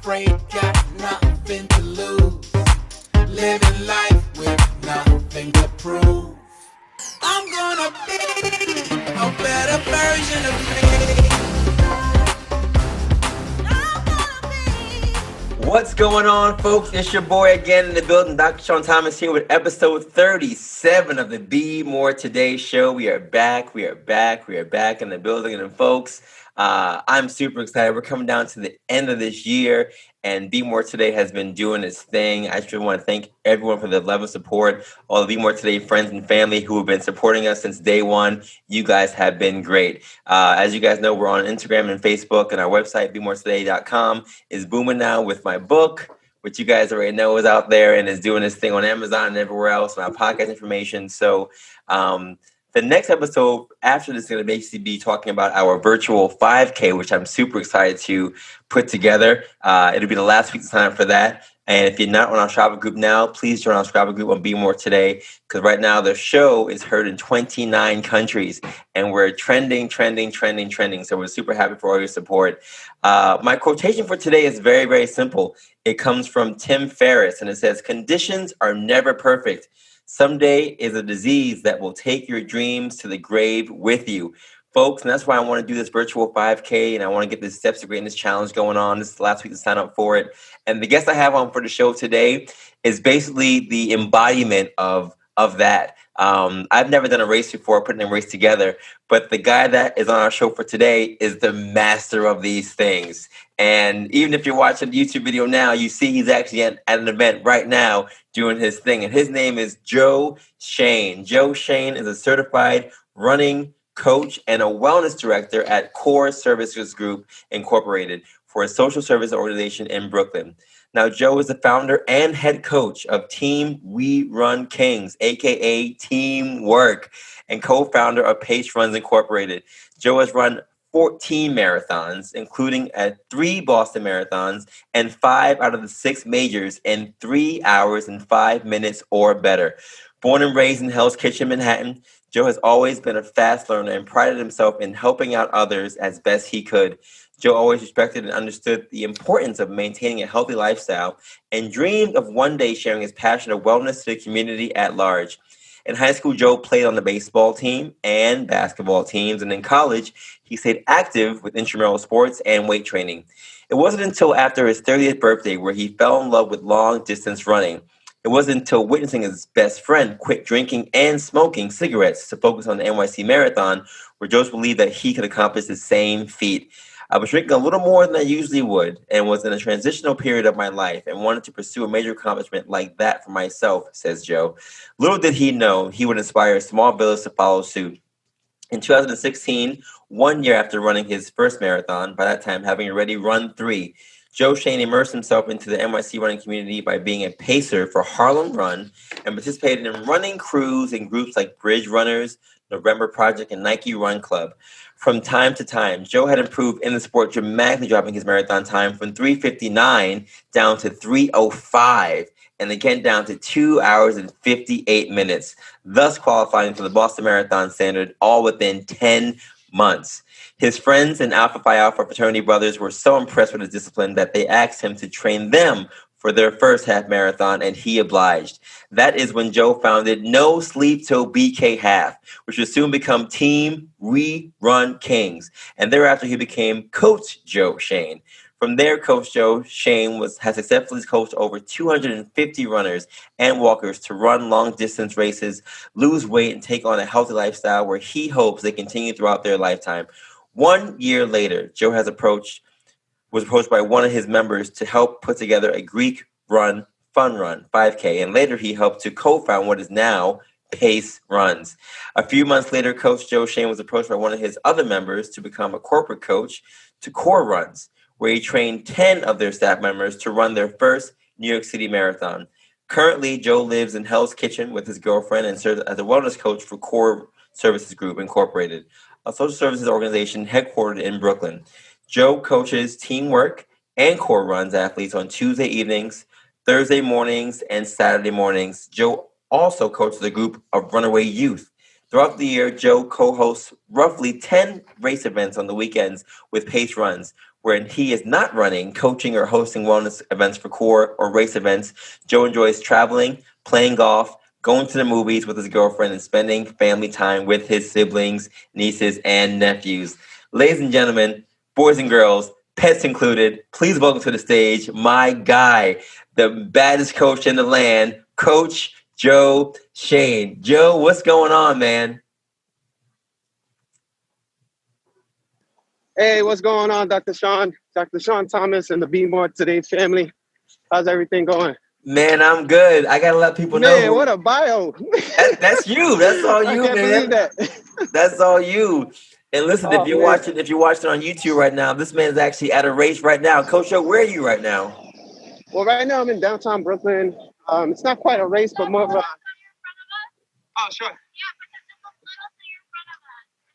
afraid, got nothing to lose. Living life with nothing to prove. I'm gonna be a better version of me. What's going on, folks? It's your boy again in the building, Dr. Sean Thomas here with episode 37 of the Be More Today show. We are back in the building. And folks, I'm super excited. We're coming down to the end of this year, and Be More Today has been doing its thing. I just want to thank everyone for the love and support. All the Be More Today friends and family who have been supporting us since day one. You guys have been great. As you guys know, we're on Instagram and Facebook, and our website, BeMoreToday.com, is booming now with my book, which you guys already know is out there and is doing this thing on Amazon and everywhere else, my podcast information. So the next episode after this is going to basically be talking about our virtual 5K, which I'm super excited to put together. It'll be the last week to sign up for that. And if you're not on our Strava group now, please join our Strava group on Be More Today, because right now the show is heard in 29 countries, and we're trending. So we're super happy for all your support. My quotation for today is very, very simple. It comes from Tim Ferriss, and it says, "Conditions are never perfect. Someday is a disease that will take your dreams to the grave with you." Folks, and that's why I want to do this virtual 5K, and I want to get this Steps to Greatness challenge going on. This is the last week to sign up for it. And the guest I have on for the show today is basically the embodiment of that. I've never done a race before, putting a race together, but the guy that is on our show for today is the master of these things. And even if you're watching the YouTube video now, you see he's actually at an event right now doing his thing. And his name is Joe Shayne. Joe Shayne is a certified running coach and a wellness director at Core Services Group Incorporated for a social service organization in Brooklyn. Now, Joe is the founder and head coach of Team We Run Kings, aka TeamWRK, and co-founder of Pace Runs Incorporated. Joe has run 14 marathons, including 3 Boston marathons and 5 out of the 6 majors in 3 hours and 5 minutes or better. Born and raised in Hell's Kitchen, Manhattan, Joe has always been a fast learner and prided himself in helping out others as best he could. Joe always respected and understood the importance of maintaining a healthy lifestyle and dreamed of one day sharing his passion of wellness to the community at large. In high school, Joe played on the baseball team and basketball teams, and in college, he stayed active with intramural sports and weight training. It wasn't until after his 30th birthday where he fell in love with long-distance running. It wasn't until witnessing his best friend quit drinking and smoking cigarettes to focus on the NYC Marathon where Joe believed that he could accomplish the same feat. "I was drinking a little more than I usually would and was in a transitional period of my life and wanted to pursue a major accomplishment like that for myself," says Joe. Little did he know he would inspire a small village to follow suit. In 2016, 1 year after running his first marathon, by that time having already run 3, Joe Shayne immersed himself into the NYC running community by being a pacer for Harlem Run and participated in running crews in groups like Bridge Runners, November Project, and Nike Run Club. From time to time, Joe had improved in the sport, dramatically dropping his marathon time from 3:59 down to 3:05, and again down to 2 hours and 58 minutes, thus qualifying for the Boston Marathon standard all within 10 months. His friends and Alpha Phi Alpha fraternity brothers were so impressed with his discipline that they asked him to train them for their first half marathon, and he obliged. That is when Joe founded No Sleep Till BK Half, which would soon become Team We Run Kings. And thereafter, he became Coach Joe Shayne. From there, Coach Joe Shayne has successfully coached over 250 runners and walkers to run long-distance races, lose weight, and take on a healthy lifestyle where he hopes they continue throughout their lifetime. 1 year later, Joe was approached by one of his members to help put together a Greek run, fun run, 5K, and later he helped to co-found what is now Pace Runs. A few months later, Coach Joe Shayne was approached by one of his other members to become a corporate coach to CORERUNS, where he trained 10 of their staff members to run their first New York City Marathon. Currently, Joe lives in Hell's Kitchen with his girlfriend and serves as a wellness coach for Core Services Group Incorporated, a social services organization headquartered in Brooklyn. Joe coaches TeamWRK and CORERUNS athletes on Tuesday evenings, Thursday mornings, and Saturday mornings. Joe also coaches a group of runaway youth. Throughout the year, Joe co-hosts roughly 10 race events on the weekends with Pace Runs, When he is not running, coaching, or hosting wellness events for core or race events, Joe enjoys traveling, playing golf, going to the movies with his girlfriend, and spending family time with his siblings, nieces, and nephews. Ladies and gentlemen, boys and girls, pets included, please welcome to the stage my guy, the baddest coach in the land, Coach Joe Shayne. Joe, what's going on, man? Hey, what's going on, Dr. Sean? Dr. Sean Thomas and the BMT Today family. How's everything going? Man, I'm good. I gotta let people know Man, what a bio. that's you. That's all I you, can't believe man. that. That's all you. And listen, Oh, man. if you're watching on YouTube right now, this man's actually at a race right now. Coach Joe, where are you right now? Well, right now I'm in downtown Brooklyn. It's not quite a race, but more of a... Oh, sure.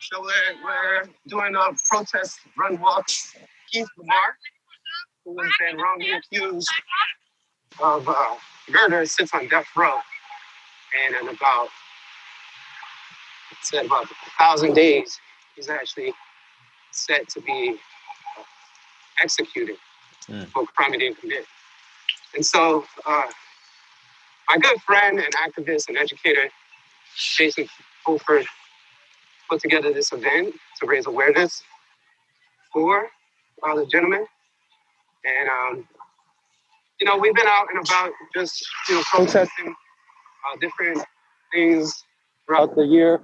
So we're doing a protest run walk. Keith Lamar, who has been wrongly accused of murder, sits on death row. And in about 1,000 days, he's actually set to be executed for a crime he didn't commit. And so my good friend and activist and educator, Jason Fulford, put together this event to raise awareness for the gentleman. And, we've been out and about just, protesting different things throughout the year,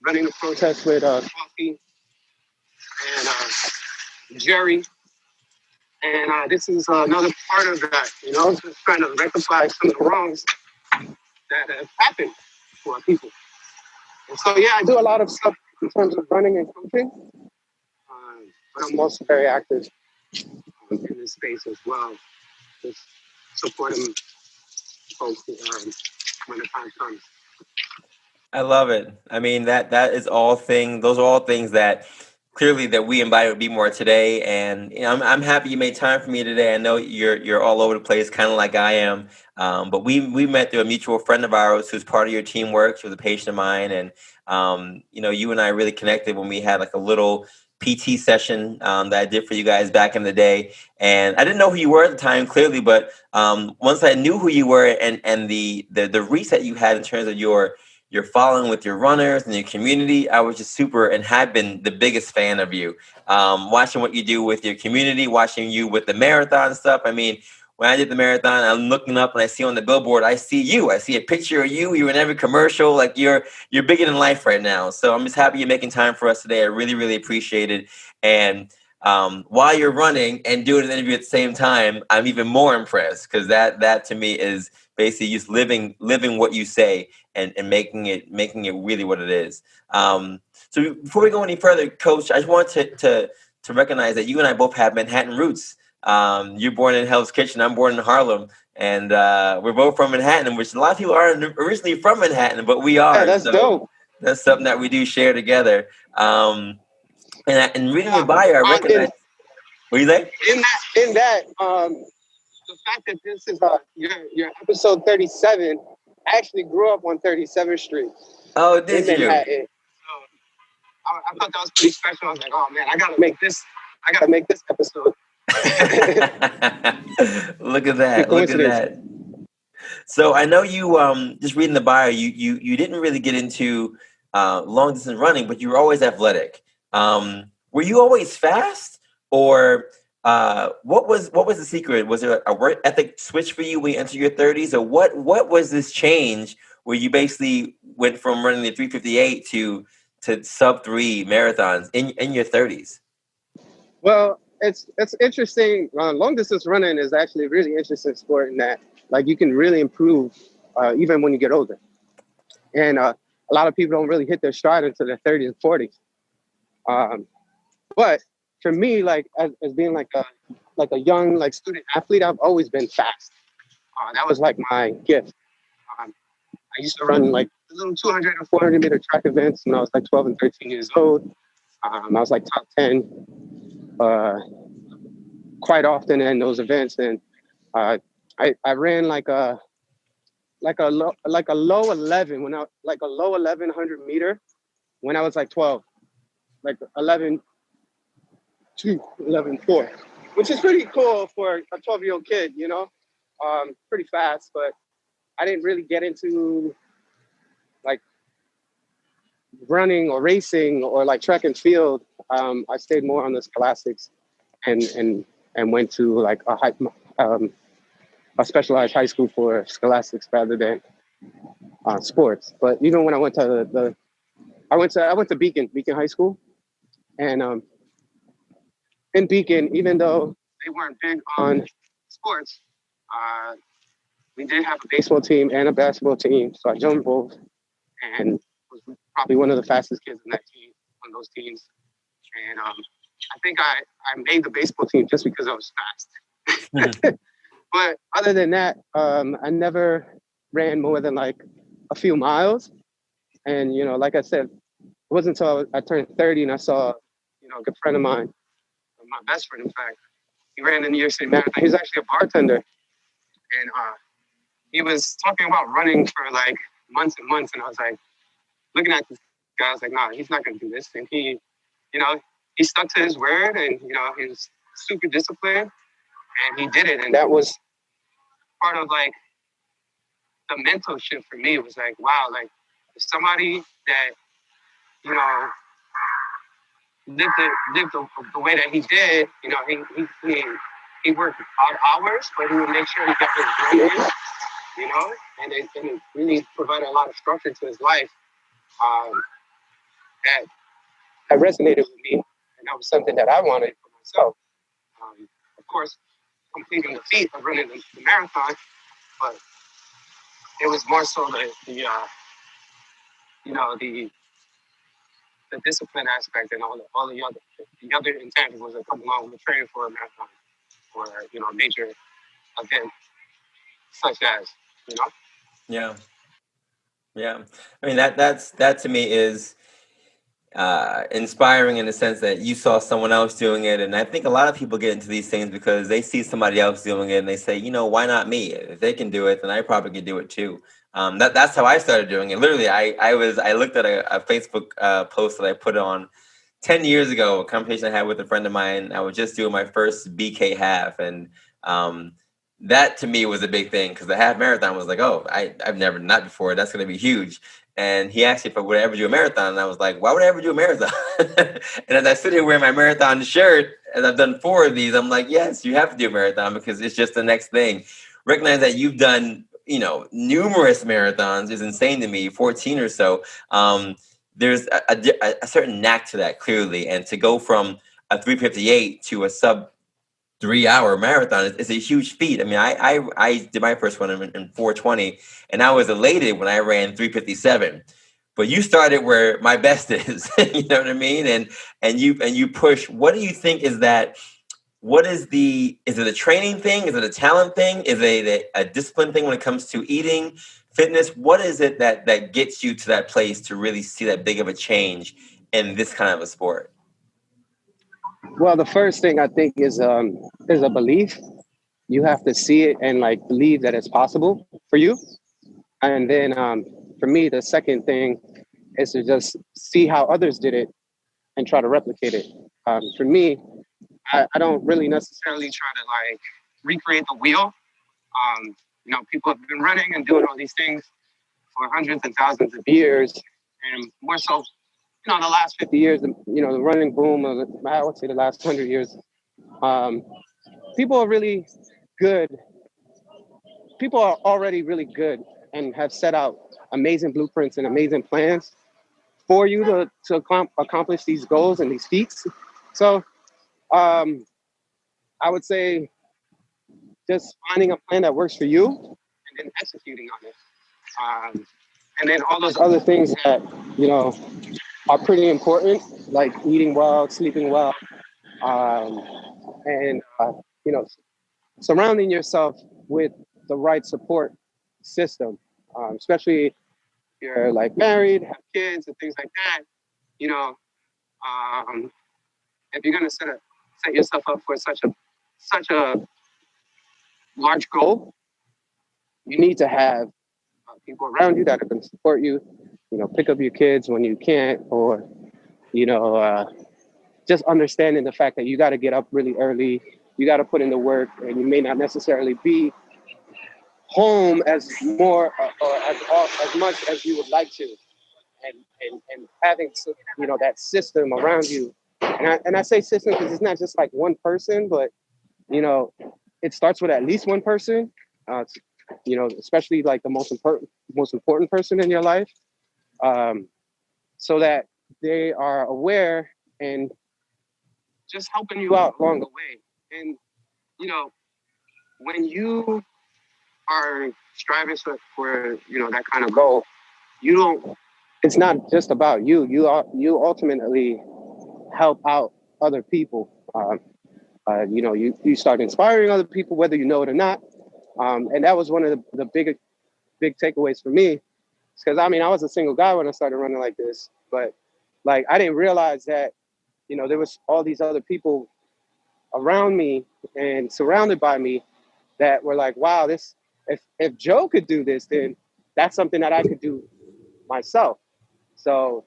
running a protest with Coffee and Jerry. And this is another part of that, just trying to rectify some of the wrongs that have happened to our people. And so, yeah, I do a lot of stuff in terms of running and coaching, but I'm also very active in this space as well, just supporting folks when the time comes. I love it. I mean, that is all thing. Those are all things that clearly that we embody with Be More today. And I'm happy you made time for me today. I know you're all over the place, kind of like I am. But we met through a mutual friend of ours who's part of your teamwork. She was a patient of mine, and you and I really connected when we had like a little PT session that I did for you guys back in the day. And I didn't know who you were at the time, clearly, but once I knew who you were and the reset you had in terms of your following with your runners and your community, I was just super and have been the biggest fan of you. Watching what you do with your community, watching you with the marathon stuff. I mean, when I did the marathon, I'm looking up and I see on the billboard, I see you. I see a picture of you. You're in every commercial. Like you're bigger than life right now. So I'm just happy you're making time for us today. I really, really appreciate it. And while you're running and doing an interview at the same time, I'm even more impressed because that to me is basically just living what you say and making it really what it is. So before we go any further, Coach, I just want to recognize that you and I both have Manhattan roots. You're born in Hell's Kitchen. I'm born in Harlem, and we're both from Manhattan, which a lot of people aren't originally from Manhattan, but we are. Yeah, that's dope. That's something that we do share together. And reading your bio, I recognize. What do you think? In that, the fact that this is your episode 37, I actually grew up on 37th Street. Oh, did in you? Manhattan. So I thought that was pretty special. I was like, oh man, I gotta make this episode. Look at that! Look at that! So I know you just reading the bio, you didn't really get into long distance running, but you were always athletic. Were you always fast, or what was the secret? Was there a work ethic switch for you when you entered your 30s, or what was this change where you basically went from running the 358 to sub 3 marathons in your 30s? Well, it's interesting. Long distance running is actually a really interesting sport in that, like, you can really improve even when you get older. And a lot of people don't really hit their stride until their 30s and 40s. But for me, like as being like a young student athlete, I've always been fast. That was like my gift. I used to run like little 200 and 400 meter track events when I was like 12 and 13 years old. I was like top 10 quite often in those events, and I ran like a low 11 when I like a low 1100 meter when I was like 12, like 11 2:11.4, which is pretty cool for a 12-year-old kid, you know, pretty fast, but I didn't really get into like running or racing or like track and field. I stayed more on the scholastics and went to like a specialized high school for scholastics rather than sports. But even when I went to I went to Beacon High School, and in Beacon, even though they weren't big on sports, we did have a baseball team and a basketball team. So I joined both, and was probably one of the fastest kids in that team, on those teams. And I think I made the baseball team just because I was fast. But other than that, I never ran more than like a few miles. And, you know, like I said, it wasn't until I turned 30 and I saw, you know, a good friend of mine, my best friend, in fact, he ran the New York City Marathon. He's actually a bartender. And he was talking about running for like months and months. And I was like, looking at this guy, I was like, nah, he's not going to do this. And he, you know, he stuck to his word, and, you know, he was super disciplined, and he did it. And that was part of like the mental shift for me. It was like, wow, like if somebody that, you know, lived the way that he did, you know, he worked odd hours, but he would make sure he got his brain in, you know, and it really provided a lot of structure to his life. That resonated with me, and that was something that I wanted for myself. Of course, completing the feat of running the marathon, but it was more so the discipline aspect and all the other intangibles that come along with training for a marathon or, you know, a major event such as, you know. Yeah. I mean, that to me is inspiring in the sense that you saw someone else doing it. And I think a lot of people get into these things because they see somebody else doing it and they say, you know, why not me? If they can do it, then I probably can do it too. That's how I started doing it. Literally, I looked at a Facebook post that I put on 10 years ago, a conversation I had with a friend of mine. I was just doing my first BK half, and that to me was a big thing because the half marathon was like, oh, I've never done that before. That's going to be huge. And he asked me if I would ever do a marathon, and I was like, why would I ever do a marathon? And as I sit here wearing my marathon shirt, as I've done 4 of these, I'm like, yes, you have to do a marathon because it's just the next thing. Recognize that you've done, you know, numerous marathons is insane to me, 14 or so. There's a certain knack to that, clearly, and to go from a 3:58 to a sub 3-hour marathon is a huge feat. I mean, I did my first one in 4:20, and I was elated when I ran 3:57. But you started where my best is, you know what I mean? And you push. What do you think is that? What is is it a training thing? Is it a talent thing? Is it a discipline thing when it comes to eating, fitness? What is it that gets you to that place to really see that big of a change in this kind of a sport? Well, the first thing I think is a belief. You have to see it and like believe that it's possible for you. And then for me, the second thing is to just see how others did it and try to replicate it. For me, I don't really necessarily try to like recreate the wheel. You know, people have been running and doing all these things for hundreds and thousands of years, and more so, you know, the last 50 years, you know, the running boom of, I would say, the last 100 years. People are really good. People are already really good and have set out amazing blueprints and amazing plans for you to accomplish these goals and these feats. So I would say just finding a plan that works for you and then executing on it. And then all those other things that, you know, are pretty important, like eating well, sleeping well, and, you know, surrounding yourself with the right support system, especially if you're like married, have kids and things like that. You know, if you're gonna set yourself up for such a large goal, you need to have people around you that are going to support you. You know, pick up your kids when you can't, or you know, just understanding the fact that you got to get up really early, you got to put in the work, and you may not necessarily be home as more or as much as you would like to, and having that system around you, and I say system because it's not just like one person, but it starts with at least one person, especially like the most important person in your life, so that they are aware and just helping you out along the way. And when you are striving for that kind of goal, it's not just about you. You ultimately help out other people. You start inspiring other people, whether you know it or not. And that was one of the big takeaways for me, because I was a single guy when I started running like this, but like I didn't realize that there was all these other people around me and surrounded by me that were like, wow, this if Joe could do this, then that's something that I could do myself. So,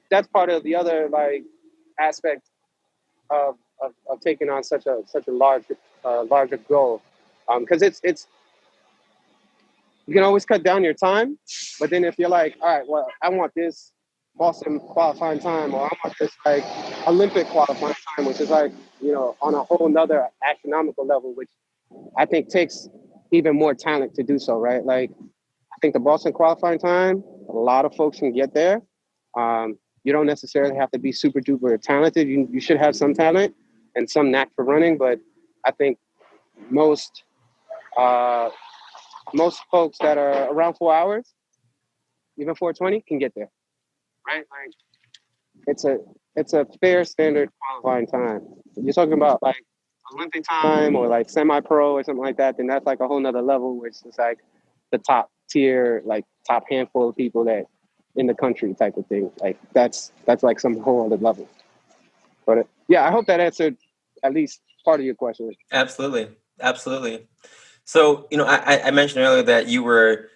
that's part of the other like aspect of taking on such a larger goal, because it's you can always cut down your time, but then if you're like, all right, well, I want this Boston qualifying time, or I want this like Olympic qualifying time, which is like on a whole nother astronomical level, which I think takes even more talent to do so, right? Like I think the Boston qualifying time, a lot of folks can get there. You don't necessarily have to be super duper talented. You should have some talent and some knack for running, but I think most folks that are around 4 hours, even 4:20, can get there, right? Like it's a fair standard qualifying time. If you're talking about like Olympic time or like semi-pro or something like that, then that's like a whole nother level, which is like the top tier, like top handful of people that in the country type of thing. Like that's like some whole other level. But yeah, I hope that answered at least part of your question. Absolutely. So, I mentioned earlier that you were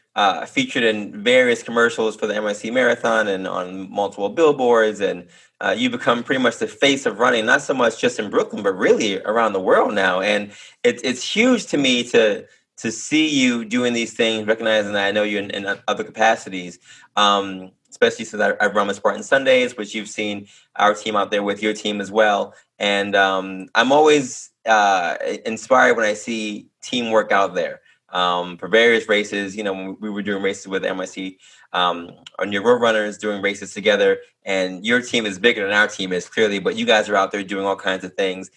featured in various commercials for the NYC Marathon and on multiple billboards, and you become pretty much the face of running, not so much just in Brooklyn, but really around the world now. And it's huge to me to see you doing these things, recognizing that I know you in other capacities, especially since I run with Spartan Sundays, which you've seen our team out there with your team as well. And I'm always inspired when I see teamwork out there for various races. When we were doing races with NYC on your road runners, doing races together, and your team is bigger than our team is clearly, but you guys are out there doing all kinds of things.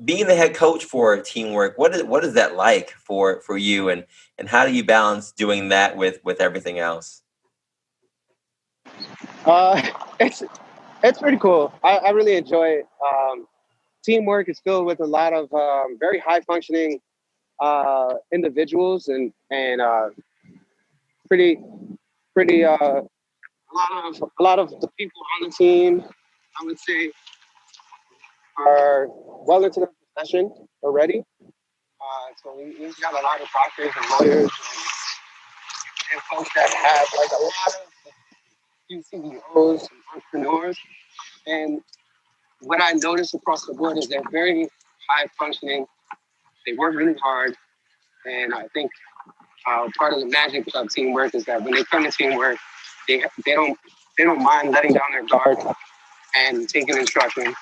Being the head coach for TeamWRK, what is that like for you, and how do you balance doing that with everything else? It's pretty cool. I really enjoy it. TeamWRK is filled with a lot of very high functioning individuals and pretty a lot of the people on the team, I would say, are well into the profession already. So we've got a lot of doctors and lawyers and folks that have like a lot of CEOs and entrepreneurs. And what I noticed across the board is they're very high functioning. They work really hard. And I think part of the magic of TeamWRK is that when they come to TeamWRK, they don't mind letting down their guard and taking instruction.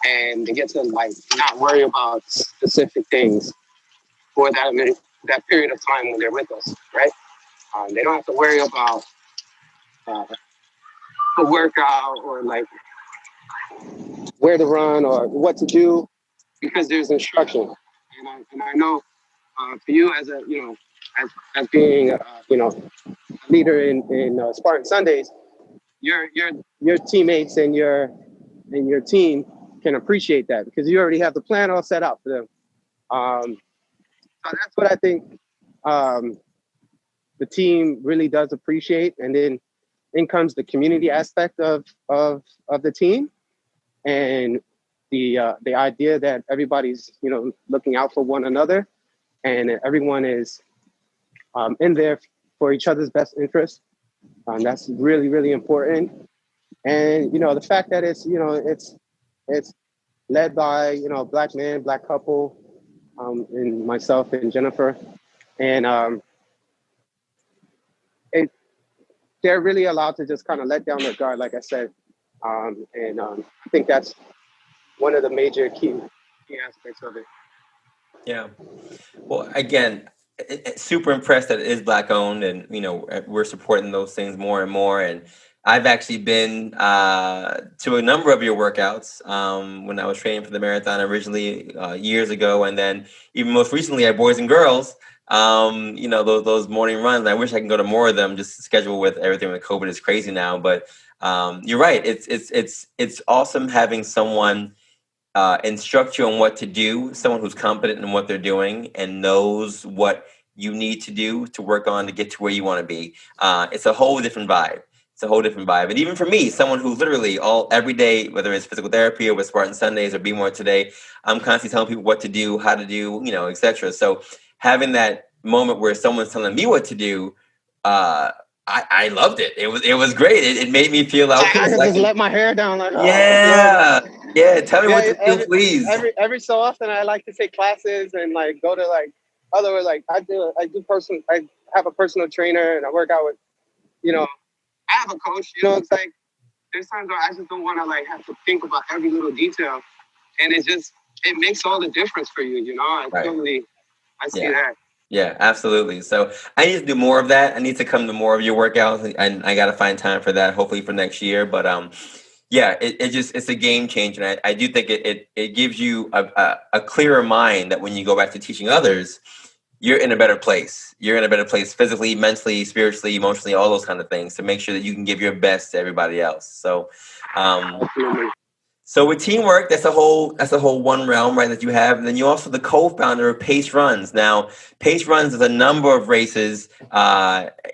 And they get to like not worry about specific things for that period of time when they're with us, right? They don't have to worry about the workout or like where to run or what to do, because there's instruction. And I know for you as a as being a leader in Spartan Sundays, your teammates and your team can appreciate that because you already have the plan all set out for them. So that's what I think the team really does appreciate. And then in comes the community aspect of the team, and the idea that everybody's looking out for one another, and everyone is in there for each other's best interest. That's really, really important. And, the fact that it's led by, a Black man, Black couple, and myself and Jennifer. And they're really allowed to just kind of let down their guard, like I said. And I think that's one of the major key aspects of it. Yeah. Well, again, super impressed that it is Black owned, and we're supporting those things more and more. And I've actually been to a number of your workouts when I was training for the marathon originally years ago, and then even most recently at Boys and Girls. Those morning runs. I wish I can go to more of them. Just schedule with everything with COVID is crazy now, but you're right. It's awesome having someone instruct you on what to do, someone who's competent in what they're doing and knows what you need to do to work on to get to where you want to be. It's a whole different vibe. It's a whole different vibe. And even for me, someone who literally every day, whether it's physical therapy or with Spartan Sundays or Be More Today, I'm constantly telling people what to do, how to do, etc. So having that moment where someone's telling me what to do, I loved it. It was great. It made me feel okay. I just let my hair down, like, yeah. Yeah, tell me what to do, please. Every so often, I like to take classes and like go to like other I have a personal trainer and I work out with, I have a coach. It's like there's times where I just don't want to like have to think about every little detail, and it makes all the difference for you. I see that. Yeah, absolutely. So I need to do more of that. I need to come to more of your workouts, and I got to find time for that, hopefully for next year. But yeah, it's a game changer. And I do think it gives you a clearer mind that when you go back to teaching others, you're in a better place. You're in a better place physically, mentally, spiritually, emotionally, all those kind of things to make sure that you can give your best to everybody else. So, so with TeamWRK, that's a whole one realm, right, that you have. And then you're also the co-founder of Pace Runs. Now, Pace Runs is a number of races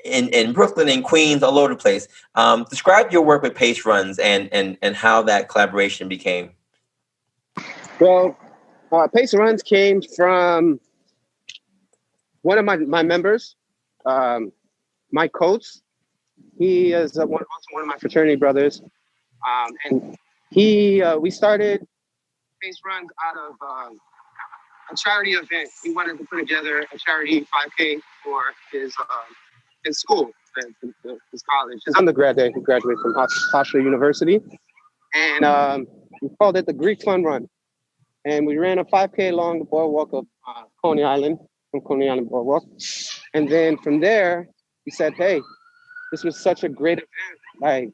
in Brooklyn and Queens, all over the place. Describe your work with Pace Runs and how that collaboration became. Well, Pace Runs came from one of my members, my coach. He is also one of my fraternity brothers. And we started Pace Runs out of a charity event. He wanted to put together a charity 5K for his school, his college, his undergrad there. He graduated from Hofstra University. And we called it the Greek Fun Run. And we ran a 5K along the boardwalk of Coney Island, from Coney Island Boardwalk. And then from there, we said, hey, this was such a great event. Like,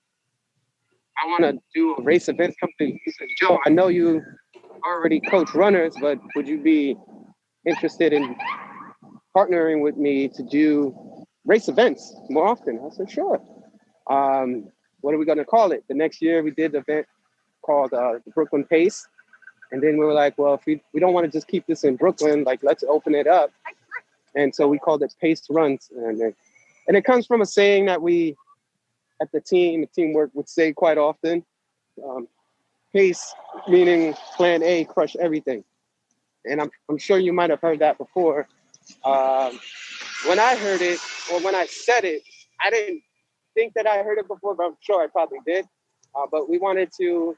I want to do a race events company. He said, Joe, I know you already coach runners, but would you be interested in partnering with me to do race events more often? I said, sure. What are we going to call it? The next year we did an event called the Brooklyn Pace. And then we were like, well, if we don't want to just keep this in Brooklyn, like, let's open it up. And so we called it Pace Runs. And it comes from a saying that we, at the TeamWRK would say quite often. Pace, meaning plan A, crush everything. And I'm sure you might have heard that before. When I heard it, or when I said it, I didn't think that I heard it before, but I'm sure I probably did. But we wanted to,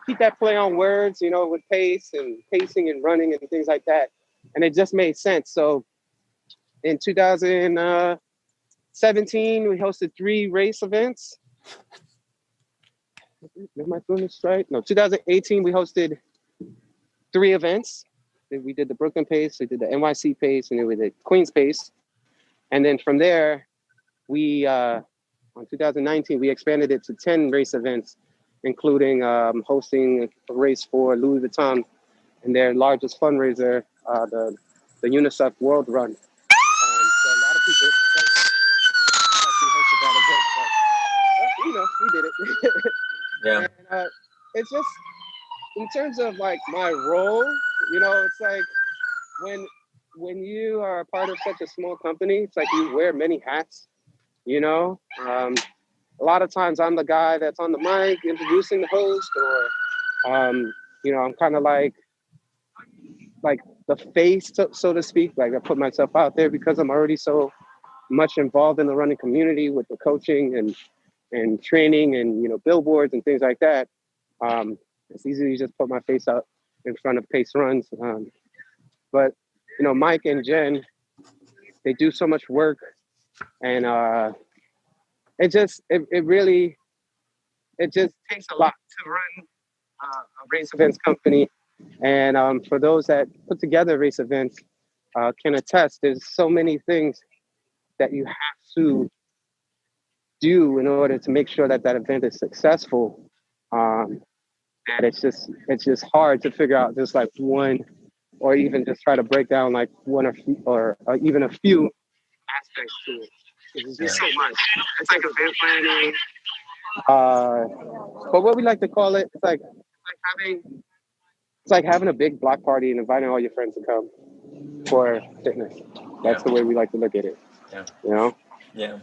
keep that play on words, with pace and pacing and running and things like that. And it just made sense. So in 2017, we hosted 3 race events. Am I doing this right? No, 2018, we hosted 3 events. We did the Brooklyn Pace, we did the NYC Pace, and then we did Queens Pace. And then from there, we, on 2019, we expanded it to 10 race events, including hosting a race for Louis Vuitton and their largest fundraiser, the UNICEF World Run. So a lot of people hosted that event, but we did it. Yeah. And, it's just, in terms of like my role, it's like when you are a part of such a small company, it's like you wear many hats, a lot of times I'm the guy that's on the mic introducing the host, or I'm kind of like the face, so to speak. Like, I put myself out there because I'm already so much involved in the running community with the coaching and training and, you know, billboards and things like that, it's easy to just put my face out in front of pace runs. But, you know, Mike and Jen, they do so much work, and it just takes a lot to run a race events company. And for those that put together race events, can attest, there's so many things that you have to do in order to make sure that that event is successful. And it's just hard to figure out just like one, or even just try to break down like one or even a few aspects to it. There's just so much. It's like event planning. But what we like to call it, it's like having a big block party and inviting all your friends to come for fitness. That's the way we like to look at it. Yeah. You know? Yeah.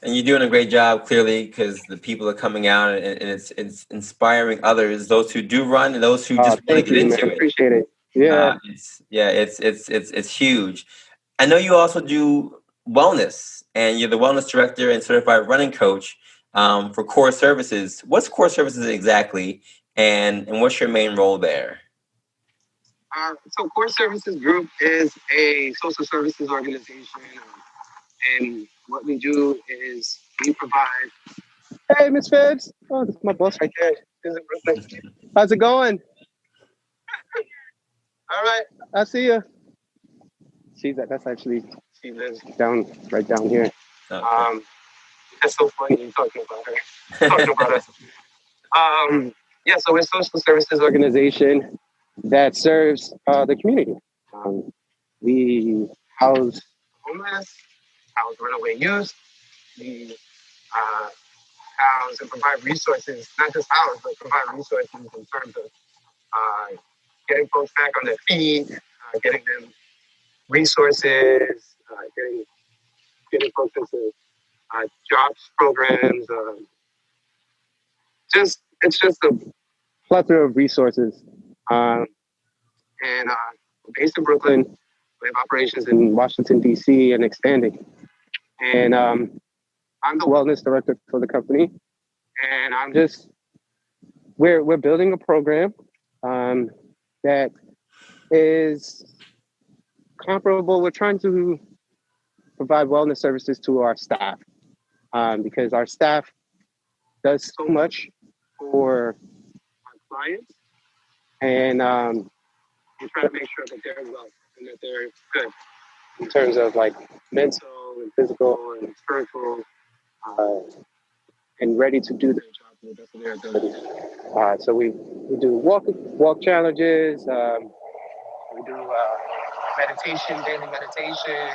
And you're doing a great job, clearly, because the people are coming out, and it's inspiring others, those who do run and those who just want to get into it. Appreciate it. Yeah. It's huge. I know you also do wellness, and you're the wellness director and certified running coach for Core Services. What's Core Services exactly, and what's your main role there? So Core Services Group is a social services organization. And what we do is we provide. Hey, Miss Phibbs. Oh, that's my boss right there. How's it going? All right, I'll see you. She lives right down here. Okay. That's so funny you talking about her. Talking about us. Yeah, so we're a social services organization that serves the community. We house homeless, house runaway youth. We house and provide resources, not just house, but provide resources in terms of getting folks back on their feet, getting them resources, getting folks into jobs programs. It's just a plethora of resources. And we're based in Brooklyn. We have operations in Washington, D.C. and expanding. And I'm the wellness director for the company. And we're building a program that is comparable. We're trying to provide wellness services to our staff because our staff does so much for our clients. And we're trying to make sure that they're well and that they're good in terms of like mental and physical and spiritual and ready to do their job to the best of their abilities. So we do walk challenges. We do meditation, daily meditation.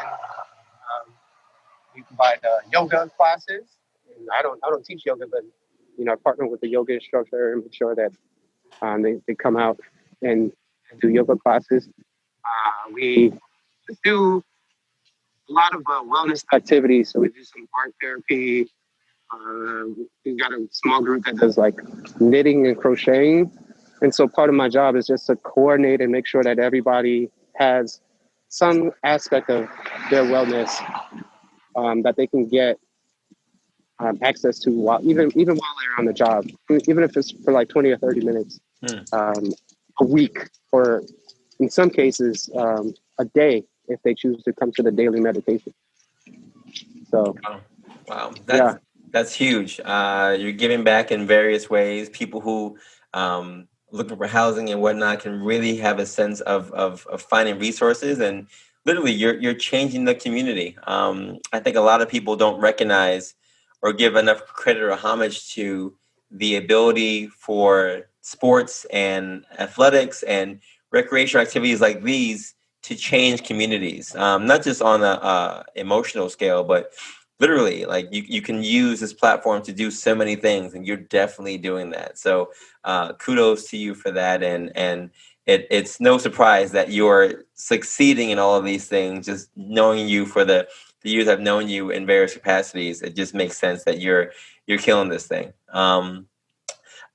We provide yoga classes. And I don't teach yoga, but you know, I partner with the yoga instructor and make sure that they come out and do yoga classes. We do a lot of wellness activities. So we do some art therapy. We've got a small group that does like knitting and crocheting. And so part of my job is just to coordinate and make sure that everybody has some aspect of their wellness that they can get access to even while they're on the job, even if it's for like 20 or 30 minutes a week, or in some cases a day if they choose to come to the daily meditation. So, wow. That's huge. You're giving back in various ways. People who looking for housing and whatnot can really have a sense of finding resources, and literally you're changing the community. I think a lot of people don't recognize or give enough credit or homage to the ability for sports and athletics and recreational activities like these to change communities, not just on a emotional scale, but literally, like you can use this platform to do so many things, and you're definitely doing that. So kudos to you for that. And it's no surprise that you're succeeding in all of these things. Just knowing you for the years I've known you in various capacities, it just makes sense that you're killing this thing.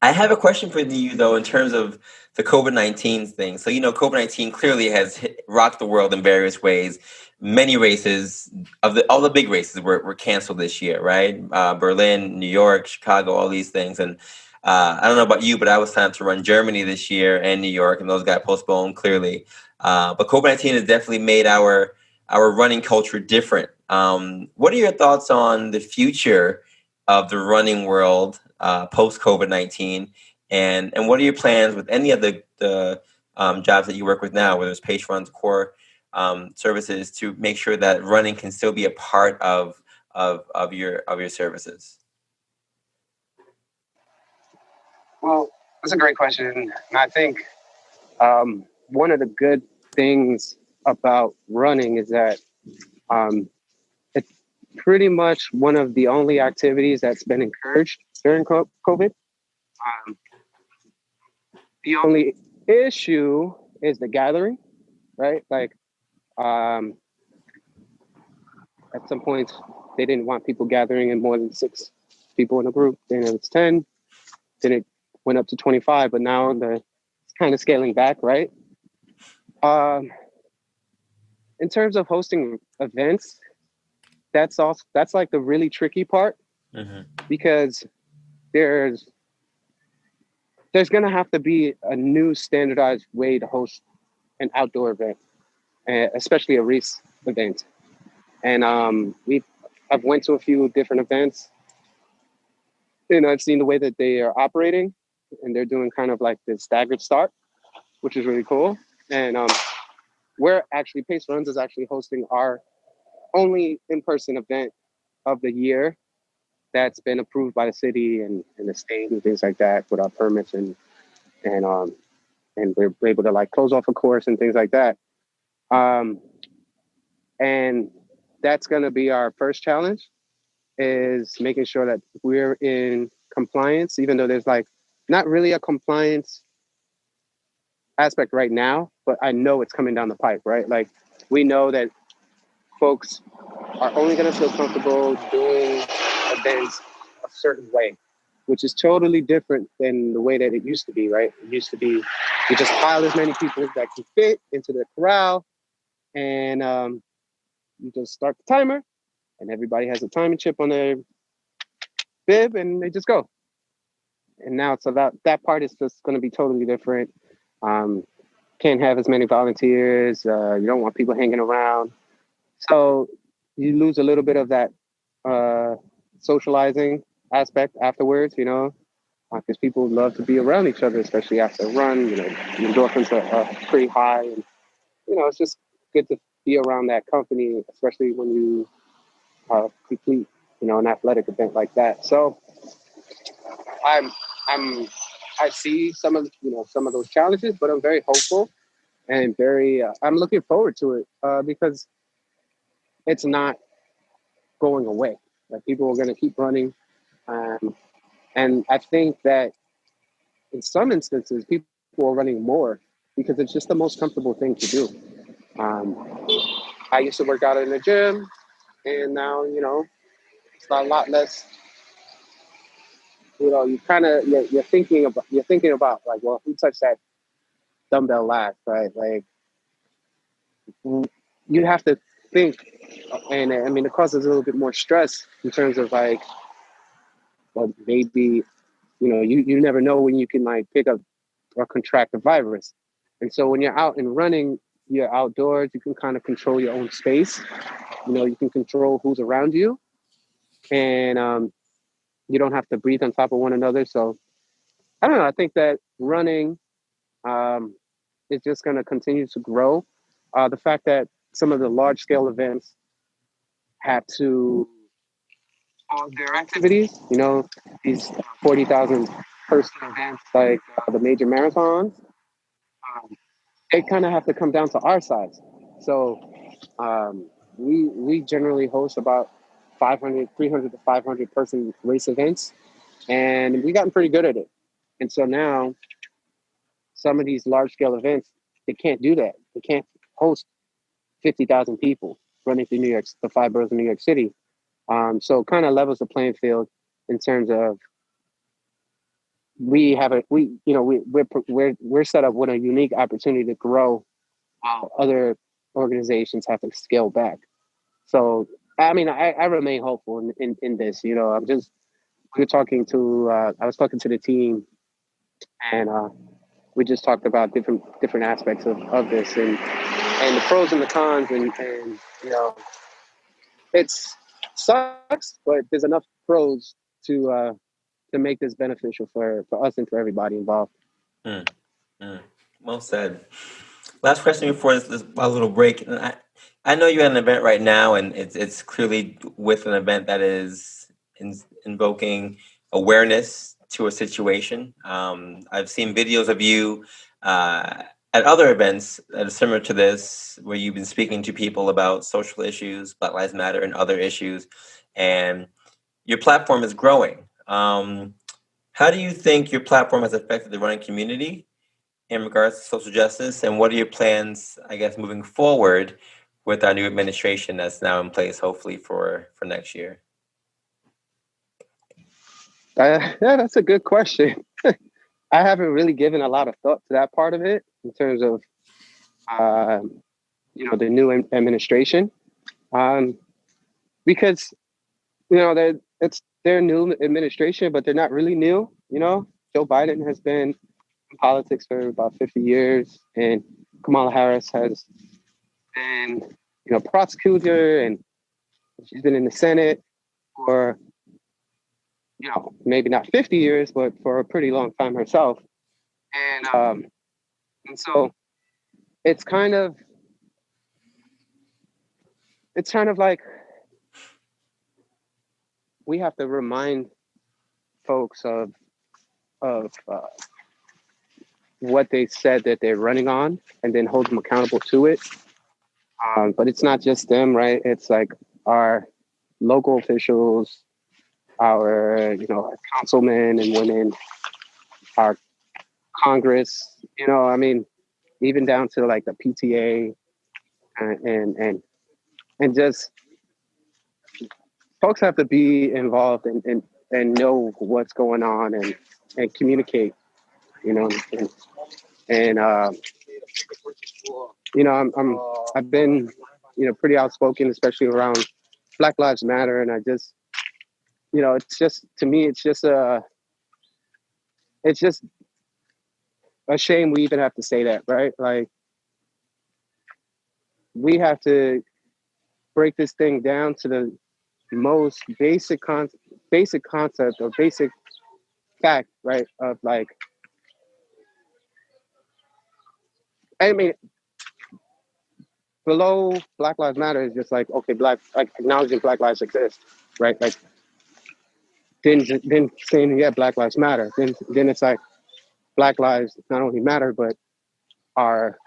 I have a question for you though, in terms of the COVID-19 thing. So, COVID-19 clearly has rocked the world in various ways. Many races all the big races were canceled this year, right? Berlin, New York, Chicago, all these things. And I don't know about you, but I was signed up to run Germany this year and New York, and those got postponed clearly. But COVID-19 has definitely made our running culture different. What are your thoughts on the future of the running world post COVID-19? And what are your plans with any of the jobs that you work with now, whether it's Pace Run's core services, to make sure that running can still be a part of your services? Well, that's a great question. And I think one of the good things about running is that it's pretty much one of the only activities that's been encouraged during COVID. The only issue is the gathering, right? Like at some points, they didn't want people gathering in more than 6 people in a group. Then it was 10. Then it went up to 25, but now they're kind of scaling back, right? In terms of hosting events, that's like the really tricky part, because there's going to have to be a new standardized way to host an outdoor event, especially a race event. And I've went to a few different events. I've seen the way that they are operating, and they're doing kind of like the staggered start, which is really cool. And we're actually, Pace Runs is actually hosting our only in-person event of the year that's been approved by the city and the state and things like that with our permits, and we're able to like close off a course and things like that. And that's going to be our first challenge, is making sure that we're in compliance, even though there's like not really a compliance aspect right now, but I know it's coming down the pipe, right? Like we know that folks are only going to feel comfortable doing events a certain way, which is totally different than the way that it used to be, right? It used to be you just pile as many people as that can fit into the corral, and you just start the timer, and everybody has a timing chip on their bib, and they just go. And now, so that part is just going to be totally different. Can't have as many volunteers. You don't want people hanging around. So you lose a little bit of that socializing aspect afterwards, because people love to be around each other, especially after a run. The endorphins are pretty high, and it's just good to be around that company, especially when you complete, an athletic event like that. So I see some of those challenges, but I'm very hopeful and I'm looking forward to it because it's not going away. Like people are going to keep running, and I think that in some instances people are running more because it's just the most comfortable thing to do. I used to work out in the gym, and now it's a lot less. You kind of you're thinking about like, well, who touched that dumbbell last, right? Like you have to think, and I mean it causes a little bit more stress in terms of like, well, maybe you never know when you can like pick up or contract a virus. And so when you're out and running, you're outdoors, you can kind of control your own space. You can control who's around you, and you don't have to breathe on top of one another. So I don't know. I think that running is just going to continue to grow. The fact that some of the large scale events have to pause their activities, these 40,000 person events like the major marathons, they kind of have to come down to our size. So we generally host about 300 to 500 person race events, and we've gotten pretty good at it. And so now some of these large scale events, they can't do that. They can't host 50,000 people running through the 5 boroughs of New York City. So it kind of levels the playing field in terms of we're set up with a unique opportunity to grow while other organizations have to scale back. So I mean, I remain hopeful in this. You know, I was talking to the team, and we just talked about different aspects of this, and the pros and the cons, and you know, it's sucks, but there's enough pros to make this beneficial for us and for everybody involved. Mm, well said. Last question before this a little break. And I know you're at an event right now, and it's clearly with an event that is invoking awareness to a situation. I've seen videos of you at other events that are similar to this, where you've been speaking to people about social issues, Black Lives Matter, and other issues, and your platform is growing. How do you think your platform has affected the running community in regards to social justice, and what are your plans, I guess, moving forward with our new administration that's now in place, hopefully for next year? Yeah, that's a good question. I haven't really given a lot of thought to that part of it in terms of, the new administration, because it's their new administration, but they're not really new. You know, Joe Biden has been in politics for about 50 years, and Kamala Harris has been, prosecutor, and she's been in the Senate for, maybe not 50 years, but for a pretty long time herself. And so it's kind of like we have to remind folks of what they said that they're running on, and then hold them accountable to it. But it's not just them, right? It's like our local officials, our councilmen and women, our Congress. I mean, even down to like the PTA, and just folks have to be involved and know what's going on, and communicate. And I've been pretty outspoken, especially around Black Lives Matter, and I just it's just, to me, it's just a shame we even have to say that, right? Like, we have to break this thing down to the most basic concept or basic fact, right? Of like, I mean, below Black Lives Matter is just like, okay, acknowledging Black lives exist, right? Like, then saying, yeah, Black Lives Matter. Then it's like, Black lives not only matter, but are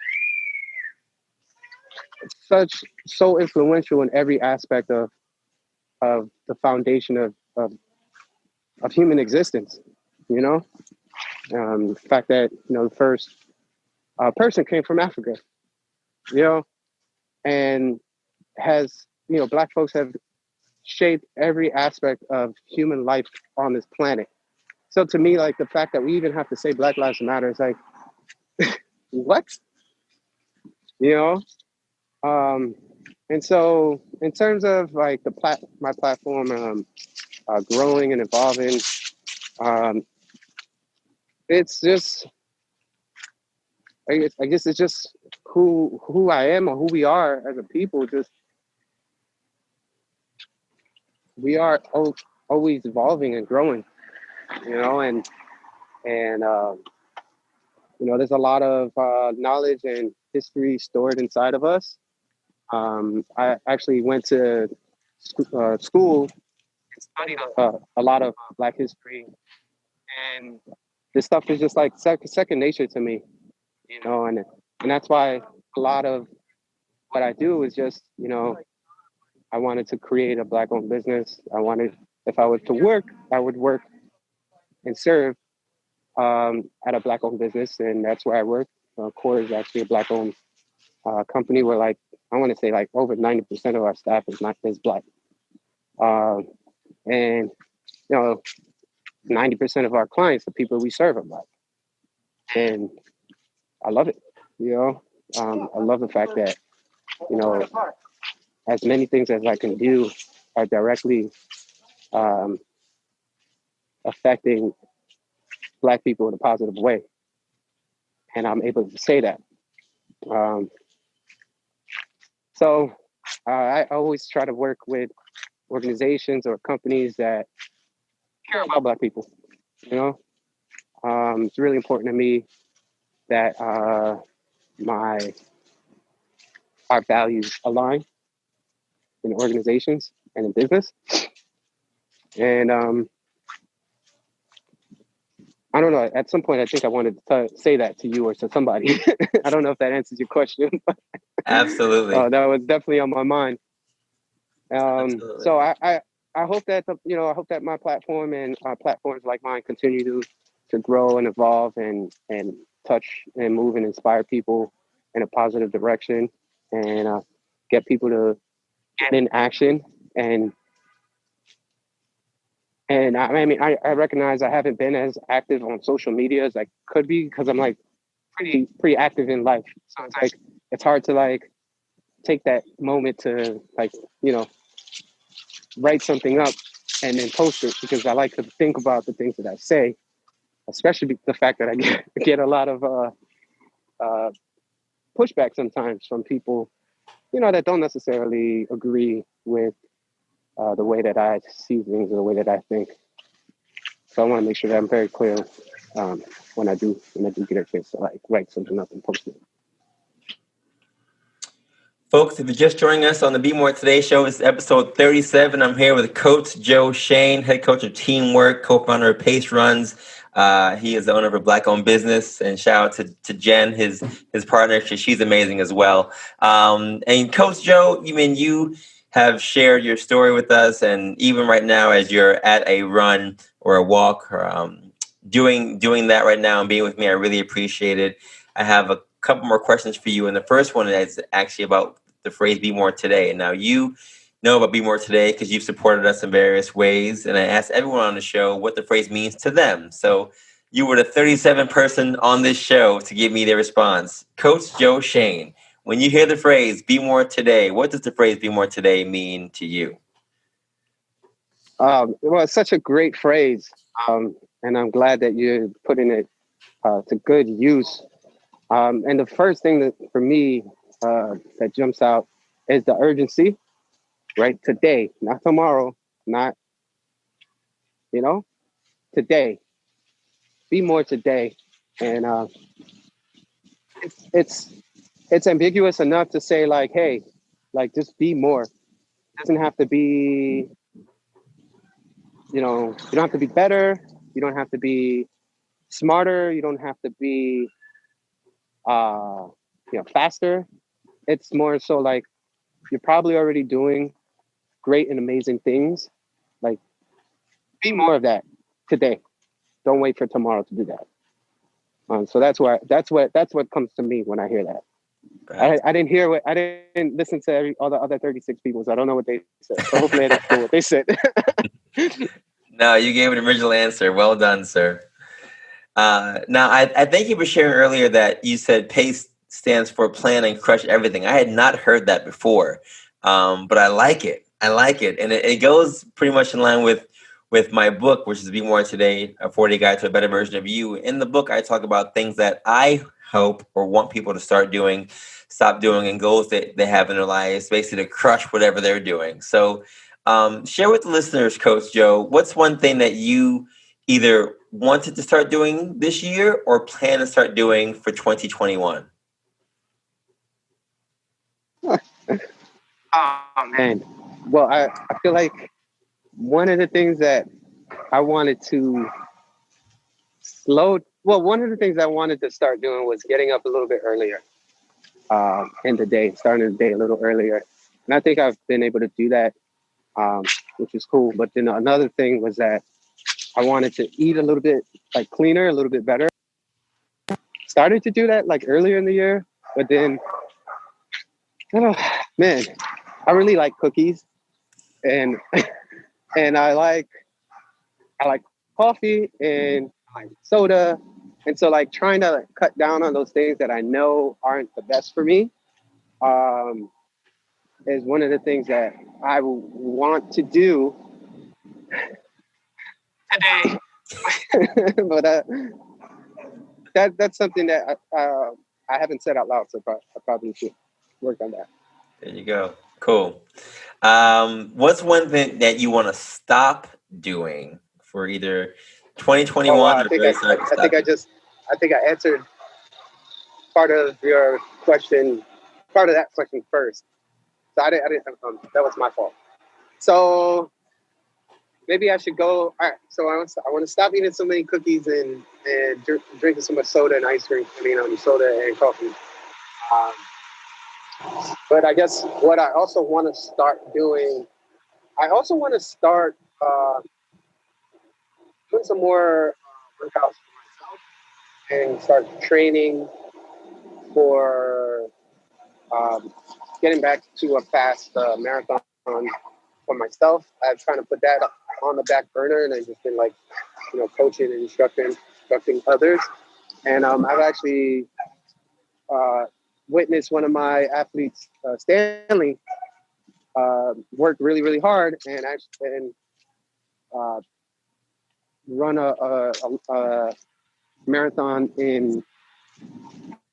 so influential in every aspect of the foundation of human existence. The fact that the first person came from Africa, and has Black folks have shaped every aspect of human life on this planet. So to me, like, the fact that we even have to say Black Lives Matter is like, what? And so in terms of like my platform growing and evolving, it's just, I guess it's just who I am, or who we are as a people. Just, we are always evolving and growing, and there's a lot of knowledge and history stored inside of us. I actually went to school and studied a lot of Black history, and this stuff is just like second nature to me, and that's why a lot of what I do is just, I wanted to create a Black-owned business. If I was to work, I would work and serve at a Black-owned business, and that's where I work. Core is actually a Black-owned company where, like, I want to say like over 90% of our staff is Black. And 90% of our clients, the people we serve, are Black. And I love it. I love the fact that, as many things as I can do are directly um, affecting Black people in a positive way. And I'm able to say that. Um, so I always try to work with organizations or companies that care about Black people. It's really important to me that our values align in organizations and in business. And I don't know. At some point, I think I wanted to say that to you or to somebody. I don't know if that answers your question. Absolutely. That was definitely on my mind. Absolutely. So I hope that I hope that my platform and platforms like mine continue to grow and evolve and touch and move and inspire people in a positive direction, and get people to get in action. And I recognize I haven't been as active on social media as I could be, because I'm like pretty active in life. So it's like it's hard to like take that moment to like write something up and then post it, because I like to think about the things that I say, especially the fact that I get a lot of pushback sometimes from people that don't necessarily agree with the way that I see things or the way that I think. So I want to make sure that I'm very clear when I do get a chance to like write something up and post it. Folks, if you're just joining us on the Be More Today show, it's episode 37. I'm here with Coach Joe Shayne, head coach of TeamWRK, co-founder of Pace Runs. He is the owner of a Black-owned business, and shout out to Jen, his partner. She's amazing as well. And Coach Joe, you have shared your story with us, and even right now, as you're at a run or a walk, or doing that right now and being with me, I really appreciate it. I have a couple more questions for you, and the first one is actually about the phrase "Be More Today." And now you know about Be More Today because you've supported us in various ways, and I asked everyone on the show what the phrase means to them. So you were the 37th person on this show to give me their response. Coach Joe Shayne, when you hear the phrase "Be More Today," what does the phrase "Be More Today" mean to you? Well, it's such a great phrase, and I'm glad that you're putting it to good use. And the first thing that for me that jumps out is the urgency, right? Today, not tomorrow, not, today. Be more today. And it's ambiguous enough to say like, hey, like just be more. It doesn't have to be, you don't have to be better. You don't have to be smarter. You don't have to be, faster. It's more so like you're probably already doing great and amazing things. Like, be more of that today. Don't wait for tomorrow to do that. So that's what comes to me when I hear that. I didn't listen to all the other 36 people, so I don't know what they said. So hopefully I don't know what they said. No, you gave an original answer. Well done, sir. Now, I thank you for sharing earlier that you said PACE stands for Plan and Crush Everything. I had not heard that before, but I like it. And it goes pretty much in line with my book, which is Be More Today, a 40-day guide to a better version of you. In the book, I talk about things that I hope or want people to start doing, stop doing, and goals that they have in their lives, basically to crush whatever they're doing. So share with the listeners, Coach Joe, what's one thing that you either wanted to start doing this year or plan to start doing for 2021? Oh, man. Well, I feel like one of the things that I wanted to one of the things I wanted to start doing was getting up a little bit earlier in the day, starting the day a little earlier. And I think I've been able to do that, which is cool. But then another thing was that I wanted to eat a little bit like cleaner, a little bit better. Started to do that like earlier in the year, but then, man, I really like cookies, and and I like coffee and I like soda. And so like trying to like, cut down on those things that I know aren't the best for me um, is one of the things that I want to do today. But that's something that I haven't said out loud, so I probably should work on that. There you go. Cool. What's one thing that you want to stop doing for either Oh 2021 wow, or very sorry to stop doing? I think I answered part of your question, part of that question first. So I didn't that was my fault. So maybe I should go. All right. So I want to stop eating so many cookies and drinking so much soda and ice cream. I mean, soda and coffee. Um, but I guess what I also want to start doing, I also want to start doing some more workouts for myself and start training for getting back to a fast marathon for myself. I've trying to put that on the back burner, and I've just been like, coaching and instructing others. And I've actually uh, witnessed one of my athletes, Stanley, work really, really hard and uh, run a marathon in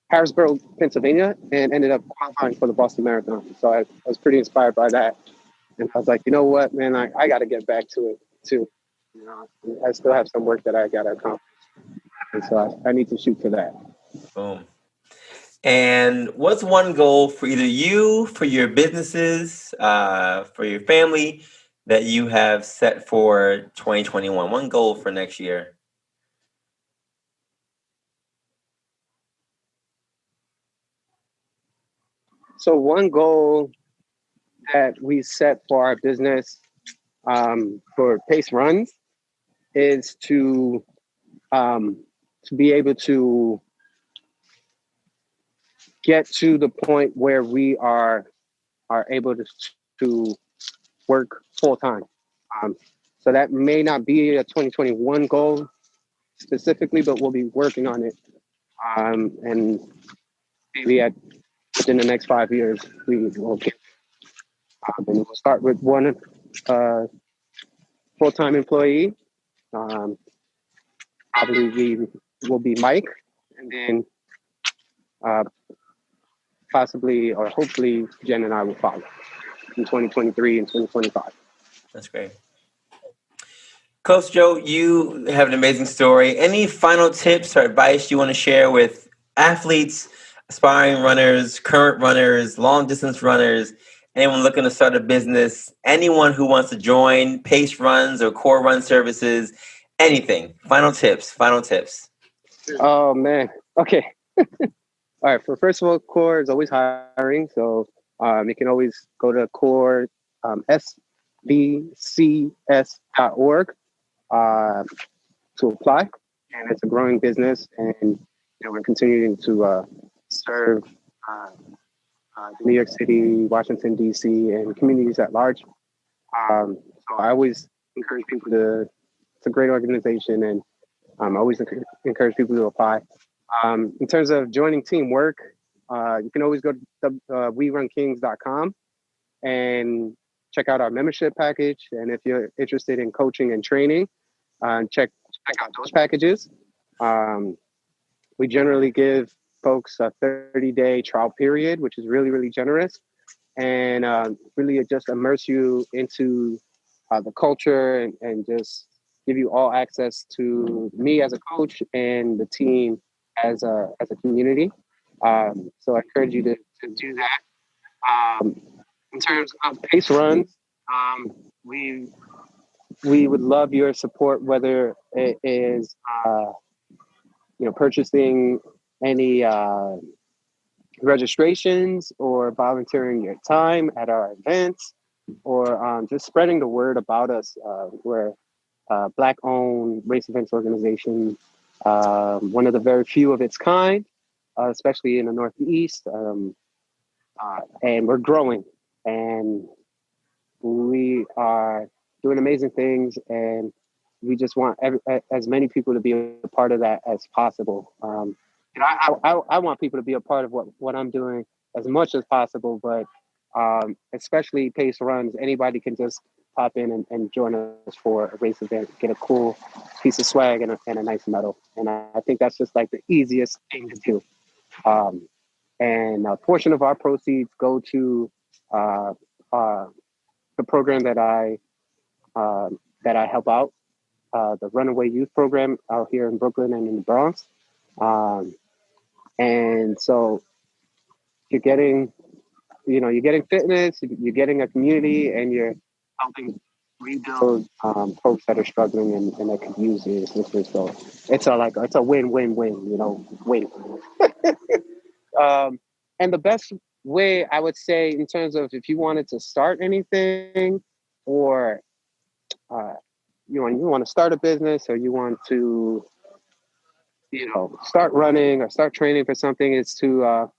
Harrisburg, Pennsylvania, and ended up qualifying for the Boston Marathon. So I was pretty inspired by that. And I was like, you know what, man, I got to get back to it too. I still have some work that I got to accomplish. And so I need to shoot for that. Boom. And what's one goal for either you, for your businesses, for your family that you have set for 2021? One goal for next year. So one goal that we set for our business for pace runs is to be able to get to the point where we are able to work full time. Um, so that may not be a 2021 goal specifically, but we'll be working on it. And maybe within the next 5 years, we will get. And we'll start with one full time employee. Um, Probably we will be Mike, and then uh, possibly or hopefully Jen and I will follow in 2023 and 2025. That's great. Coach Joe, you have an amazing story. Any final tips or advice you want to share with athletes, aspiring runners, current runners, long distance runners, anyone looking to start a business, anyone who wants to join Pace Runs or Core Run services, anything? Final tips, final tips. Oh man. Okay. All right. For first of all, Core is always hiring, so you can always go to Core sbcs.org to apply, and it's a growing business, and we're continuing to serve New York City, Washington D.C., and communities at large. So I always encourage people to. It's a great organization, and I always encourage people to apply. In terms of joining TeamWRK, you can always go to werunkings.com and check out our membership package. And if you're interested in coaching and training, check out those packages. We generally give folks a 30-day trial period, which is really, really generous, and really just immerse you into the culture and just give you all access to me as a coach and the team as a community. So I encourage you to do that. In terms of pace runs, um, we we would love your support, whether it is purchasing any registrations or volunteering your time at our events, or just spreading the word about us. We're Black-owned race events organization, one of the very few of its kind, especially in the Northeast, and we're growing, and we are doing amazing things, and we just want as many people to be a part of that as possible. And I want people to be a part of what I'm doing as much as possible, but especially pace runs, anybody can just pop in and join us for a race event, get a cool piece of swag and a nice medal. And I think that's just like the easiest thing to do. And a portion of our proceeds go to uh, the program that I help out, the Runaway Youth Program out here in Brooklyn and in the Bronx. And so you're getting, you're getting fitness, you're getting a community, and you're helping rebuild folks that are struggling and that could use the assistance. So it's a win-win-win, win. And the best way I would say in terms of if you wanted to start anything, or you want to start a business, or you want to start running or start training for something, is to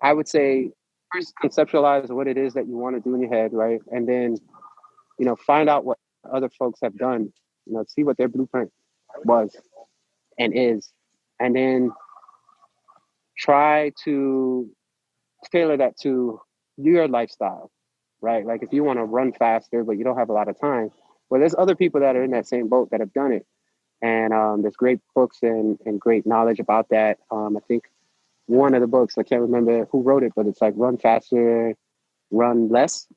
I would say first conceptualize what it is that you want to do in your head, right? And then find out what other folks have done, see what their blueprint was and is, and then try to tailor that to your lifestyle, right? Like if you want to run faster but you don't have a lot of time, well, there's other people that are in that same boat that have done it. And there's great books and great knowledge about that. I think one of the books, I can't remember who wrote it, but it's like Run Faster, Run Less.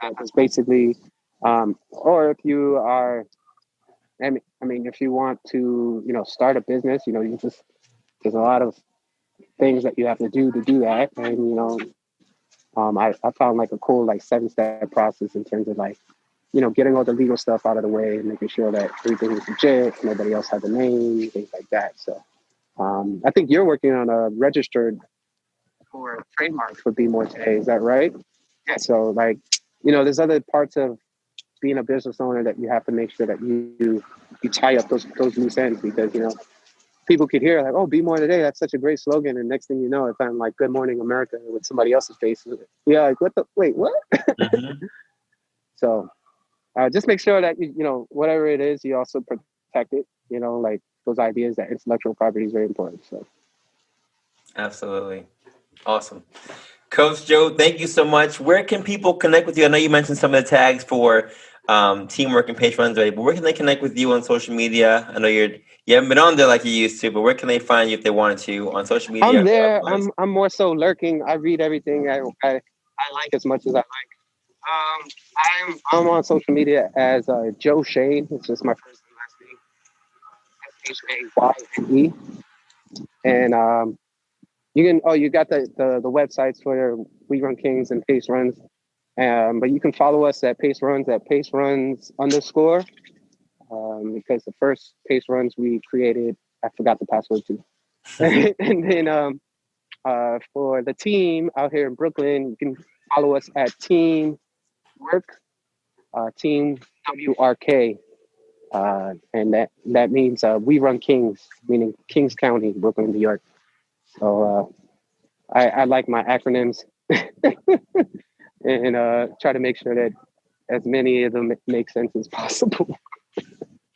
It's basically, or if you are, I mean, if you want to, start a business, there's a lot of things that you have to do that. And, I found like a cool, like 7-step process in terms of like, getting all the legal stuff out of the way and making sure that everything is legit, nobody else has a name, things like that. So I think you're working on a registered for trademark for Be More Today. Is that right? Yeah. So like, there's other parts of being a business owner that you have to make sure that you tie up those loose ends, because, people could hear like, oh, Be More Today, that's such a great slogan. And next thing you know, it's on like Good Morning America with somebody else's face. Yeah, like wait, what? Mm-hmm. So just make sure that, whatever it is, you also protect it, like those ideas, that intellectual property is very important. So. Absolutely. Awesome. Coach Joe, thank you so much. Where can people connect with you? I know you mentioned some of the tags for TeamWRK and Pace Runs, but where can they connect with you on social media? I know you haven't been on there like you used to, but where can they find you if they wanted to on social media? I'm there. I'm more so lurking. I read everything I like as much as I like. I'm on social media as Joe Shayne. It's just my first and last name, SHAYNE. And you got the websites for We Run Kings and Pace Runs. But you can follow us at Pace Runs at Pace Runs _ because the first Pace Runs we created, I forgot the password to. And then for the team out here in Brooklyn, you can follow us at TeamWRK, TeamWRK. And that means We Run Kings, meaning Kings County, Brooklyn, New York. So I like my acronyms and try to make sure that as many of them make sense as possible.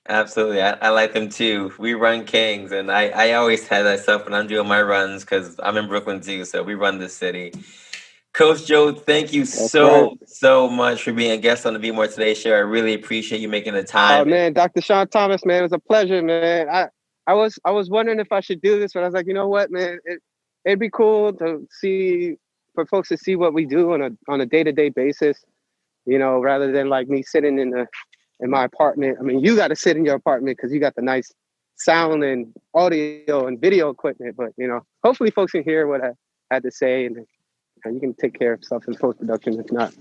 Absolutely. I like them too. We Run Kings. And I always have that stuff when I'm doing my runs because I'm in Brooklyn too. So we run this city. Coach Joe, thank you so much for being a guest on the Be More Today show. I really appreciate you making the time. Oh man, Dr. Sean Thomas, man, it was a pleasure, man. I was wondering if I should do this, but I was like, you know what, man, it'd be cool to see, for folks to see what we do on a day-to-day basis, rather than like me sitting in my apartment. I mean, you got to sit in your apartment because you got the nice sound and audio and video equipment, but hopefully folks can hear what I had to say, and you can take care of stuff in post-production if not.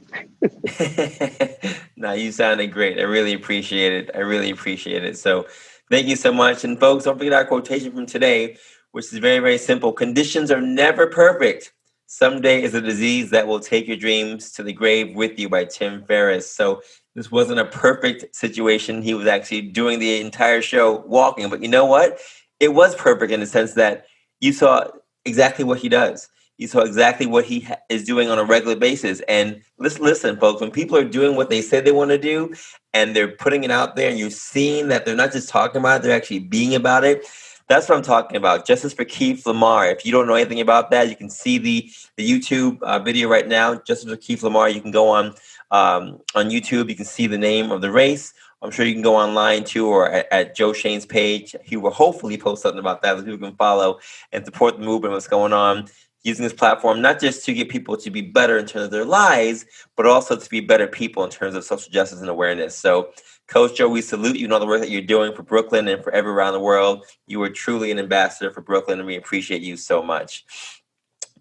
No, you sounded great. I really appreciate it. So thank you so much. And folks, don't forget our quotation from today, which is very, very simple. Conditions are never perfect. Someday is a disease that will take your dreams to the grave with you, by Tim Ferriss. So this wasn't a perfect situation. He was actually doing the entire show walking. But you know what? It was perfect in the sense that you saw exactly what he does. You saw exactly what he is doing on a regular basis. And listen, folks, when people are doing what they said they want to do and they're putting it out there and you're seeing that they're not just talking about it, they're actually being about it. That's what I'm talking about. Justice for Keith Lamar. If you don't know anything about that, you can see the YouTube video right now. Justice for Keith Lamar. You can go on YouTube. You can see the name of the race. I'm sure you can go online too, or at Joe Shayne's page. He will hopefully post something about that so people can follow and support the movement, what's going on. Using this platform not just to get people to be better in terms of their lives, but also to be better people in terms of social justice and awareness. So, Coach Joe, we salute you and all the work that you're doing for Brooklyn and for everywhere around the world. You are truly an ambassador for Brooklyn, and we appreciate you so much.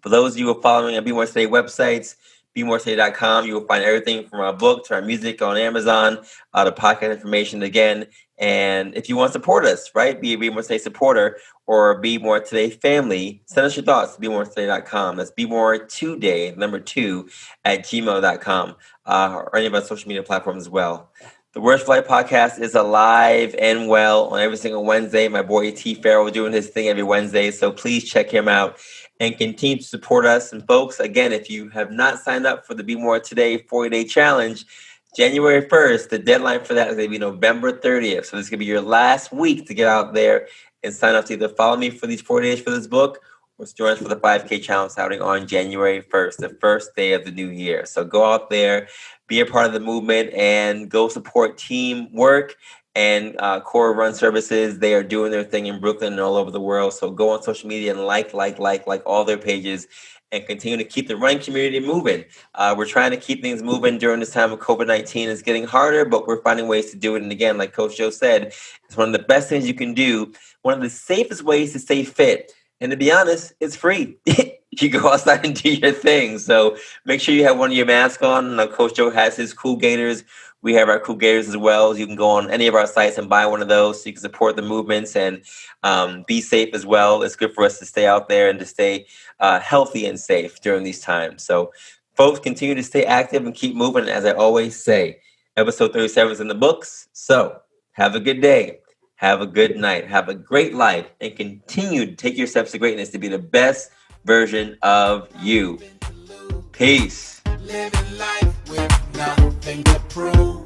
For those of you who are following our Be More Today websites, BeMoreToday.com, you will find everything from our book to our music on Amazon, the podcast information again. And if you want to support us, right, be a Be More Today supporter or Be More Today family, send us your thoughts to BeMoreToday.com. That's BeMoreToday, number 2, at gmail.com, or any of our social media platforms as well. The Worst Flight podcast is alive and well on every single Wednesday. My boy T. Farrell doing his thing every Wednesday, so please check him out and continue to support us. And folks, again, if you have not signed up for the Be More Today 40-day challenge, January 1st, the deadline for that is going to be November 30th. So this is going to be your last week to get out there and sign up to either follow me for these 40 days for this book or join us for the 5K challenge starting on January 1st, the first day of the new year. So go out there, be a part of the movement, and go support TeamWRK and Core Run Services. They are doing their thing in Brooklyn and all over the world. So go on social media and like all their pages and continue to keep the running community moving. We're trying to keep things moving during this time of COVID-19. It's getting harder, but we're finding ways to do it. And again, like Coach Joe said, it's one of the best things you can do. One of the safest ways to stay fit. And to be honest, it's free. You go outside and do your thing. So make sure you have one of your masks on. Coach Joe has his Cool Gators. We have our Cool Gators as well. You can go on any of our sites and buy one of those so you can support the movements and be safe as well. It's good for us to stay out there and to stay healthy and safe during these times. So folks, continue to stay active and keep moving. As I always say, episode 37 is in the books. So have a good day. Have a good night. Have a great life and continue to take your steps to greatness to be the best version of you. Peace. Living life with nothing to prove.